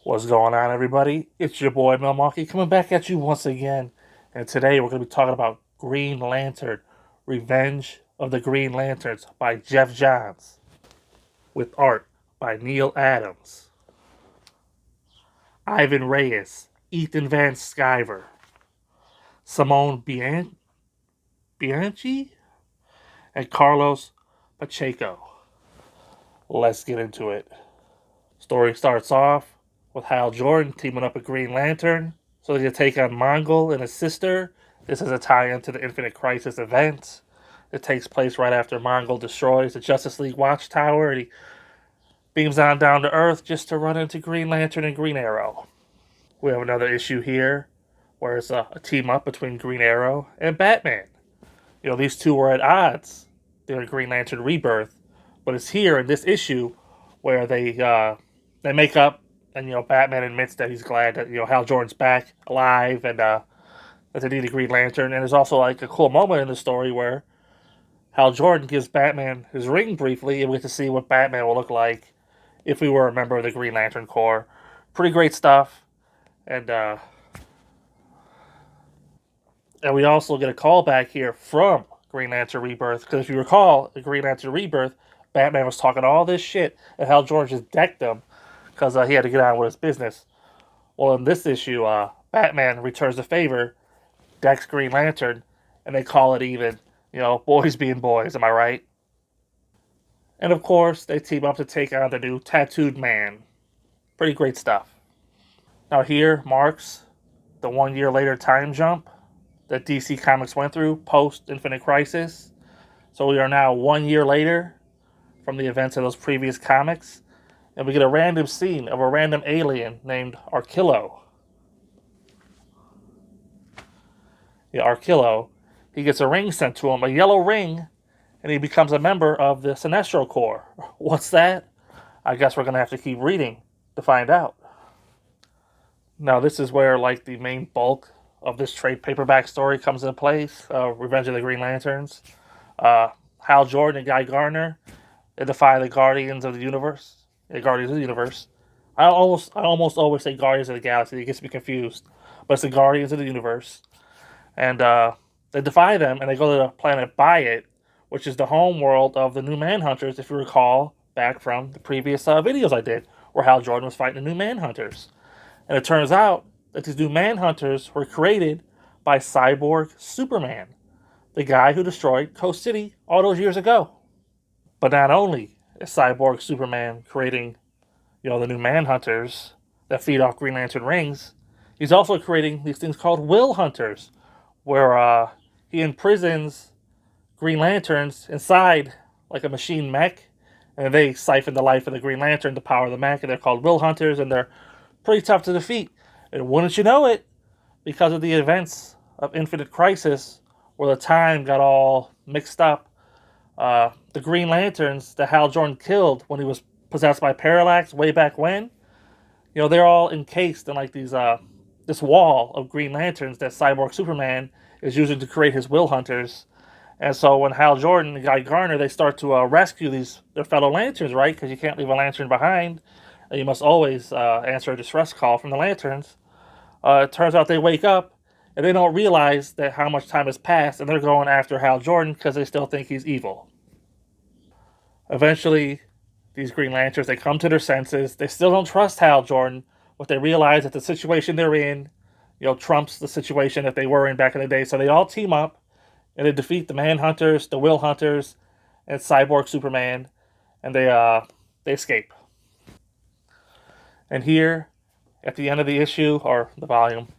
What's going on, everybody? It's your boy Mel Monkey coming back at you once again. And today we're going to be talking about Green Lantern Revenge of the Green Lanterns by Jeff Johns, with art by Neil Adams, Ivan Reyes, Ethan Van Sciver, Simone Bianchi, and Carlos Pacheco. Let's get into it. Story starts off with Hal Jordan teaming up with Green Lantern so they can take on Mongul and his sister. This is a tie-in to the Infinite Crisis event. It takes place right after Mongul destroys the Justice League Watchtower and he beams on down to Earth just to run into Green Lantern and Green Arrow. We have another issue here where it's a team up between Green Arrow and Batman. These two were at odds during Green Lantern Rebirth, but it's here in this issue where they make up, and Batman admits that he's glad that Hal Jordan's back alive and that they need a Green Lantern. And there's also like a cool moment in the story where Hal Jordan gives Batman his ring briefly, and we get to see what Batman will look like if we were a member of the Green Lantern Corps. Pretty great stuff, and we also get a call back here from Green Lantern Rebirth because if you recall, the Green Lantern Rebirth, Batman was talking all this shit, and Hal Jordan just decked him because he had to get on with his business. Well, in this issue, Batman returns the favor, decks Green Lantern, and they call it even. Boys being boys, am I right? And of course, they team up to take on the new Tattooed Man. Pretty great stuff. Now, here marks the 1 year later time jump that DC Comics went through post Infinite Crisis. So we are now 1 year later from the events of those previous comics, and we get a random scene of a random alien named Arkillo. Arkillo, he gets a ring sent to him, a yellow ring, and he becomes a member of the Sinestro Corps. What's that? I guess we're going to have to keep reading to find out. Now, this is where like the main bulk of this trade paperback story comes into place, Revenge of the Green Lanterns. Hal Jordan and Guy Gardner, they defy the Guardians of the Universe. The Guardians of the Universe. I almost always say Guardians of the Galaxy. It gets me confused. But it's the Guardians of the Universe. And they defy them, and they go to the planet Bayet, which is the home world of the New Manhunters, if you recall, back from the previous videos I did, where Hal Jordan was fighting the New Manhunters. And it turns out that these New Manhunters were created by Cyborg Superman, the guy who destroyed Coast City all those years ago. But not only is Cyborg Superman creating, the New Manhunters that feed off Green Lantern rings, he's also creating these things called Will Hunters, where he imprisons Green Lanterns inside like a machine mech, and they siphon the life of the Green Lantern to power the mech, and they're called Will Hunters, and they're pretty tough to defeat. And wouldn't you know it, because of the events of Infinite Crisis, where the time got all mixed up, the Green Lanterns that Hal Jordan killed when he was possessed by Parallax way back when, they're all encased in like these this wall of Green Lanterns that Cyborg Superman is using to create his Will Hunters. And so when Hal Jordan and Guy Gardner, they start to rescue their fellow Lanterns, right? Because you can't leave a Lantern behind. And you must always answer a distress call from the Lanterns. It turns out they wake up and they don't realize that how much time has passed, and they're going after Hal Jordan because they still think he's evil. Eventually, these Green Lanterns, they come to their senses. They still don't trust Hal Jordan, but they realize that the situation they're in, trumps the situation that they were in back in the day. So they all team up and they defeat the Manhunters, the Will Hunters, and Cyborg Superman, and they escape. And here, at the end of the issue or the volume,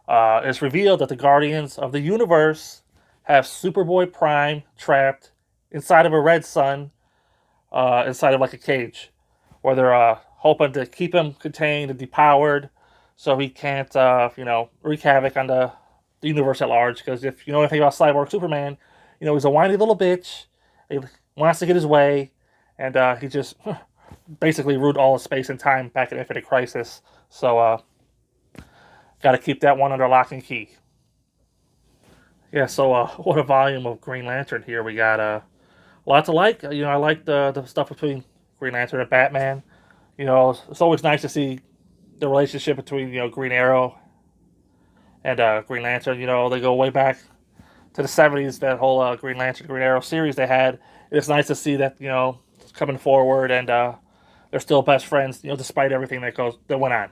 it's revealed that the Guardians of the Universe have Superboy Prime trapped inside of a red sun, inside of like a cage, where they're hoping to keep him contained and depowered, so he can't, wreak havoc on the universe at large. Because if you know anything about Cyborg Superman, he's a whiny little bitch. He wants to get his way, and he just basically ruled all of space and time back in Infinite Crisis. So, got to keep that one under lock and key. Yeah, so what a volume of Green Lantern here. We got a lot to like. I like the stuff between Green Lantern and Batman. It's always nice to see the relationship between Green Arrow and Green Lantern. They go way back to the '70s. That whole Green Lantern, Green Arrow series they had. It's nice to see that coming forward and they're still best friends. Despite everything that went on.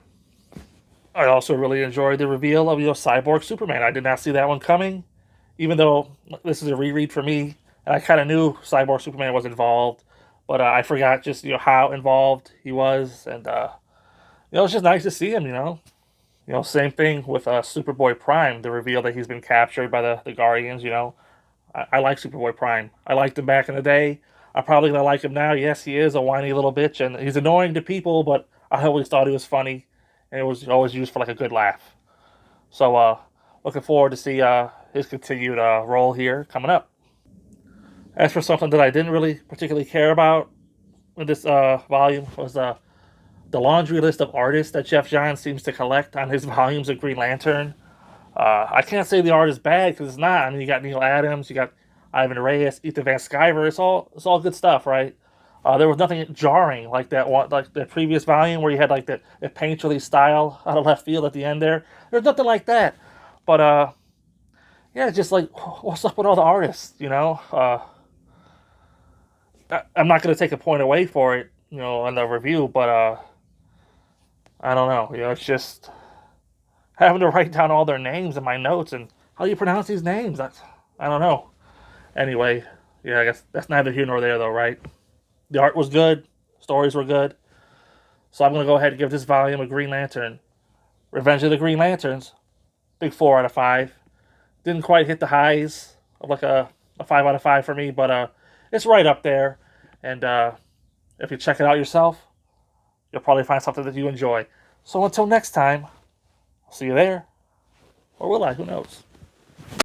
I also really enjoyed the reveal of Cyborg Superman. I did not see that one coming, even though this is a reread for me, and I kind of knew Cyborg Superman was involved, but I forgot just how involved he was, and it's just nice to see him. Same thing with Superboy Prime. The reveal that he's been captured by the Guardians. I like Superboy Prime. I liked him back in the day. I'm probably gonna like him now. Yes, he is a whiny little bitch, and he's annoying to people, but I always thought he was funny, and it was always used for like a good laugh. So, looking forward to see his continued role here coming up. As for something that I didn't really particularly care about in this volume was the laundry list of artists that Jeff Johns seems to collect on his volumes of Green Lantern. I can't say the art is bad because it's not. I mean, you got Neil Adams, you got Ivan Reyes, Ethan Van Sciver. It's all good stuff, right? There was nothing jarring like that one, like the previous volume where you had like the painterly style out of left field at the end there. There's nothing like that. But yeah, it's just like what's up with all the artists, I'm not going to take a point away for it, on the review, but I don't know. It's just having to write down all their names in my notes and how do you pronounce these names? I don't know. Anyway, yeah, I guess that's neither here nor there, though, right? The art was good, stories were good, so I'm gonna go ahead and give this volume of Green Lantern, Revenge of the Green Lanterns, big 4 out of 5. Didn't quite hit the highs of like a 5 out of 5 for me, but it's right up there. And if you check it out yourself, you'll probably find something that you enjoy. So until next time, I'll see you there. Or will I? Who knows?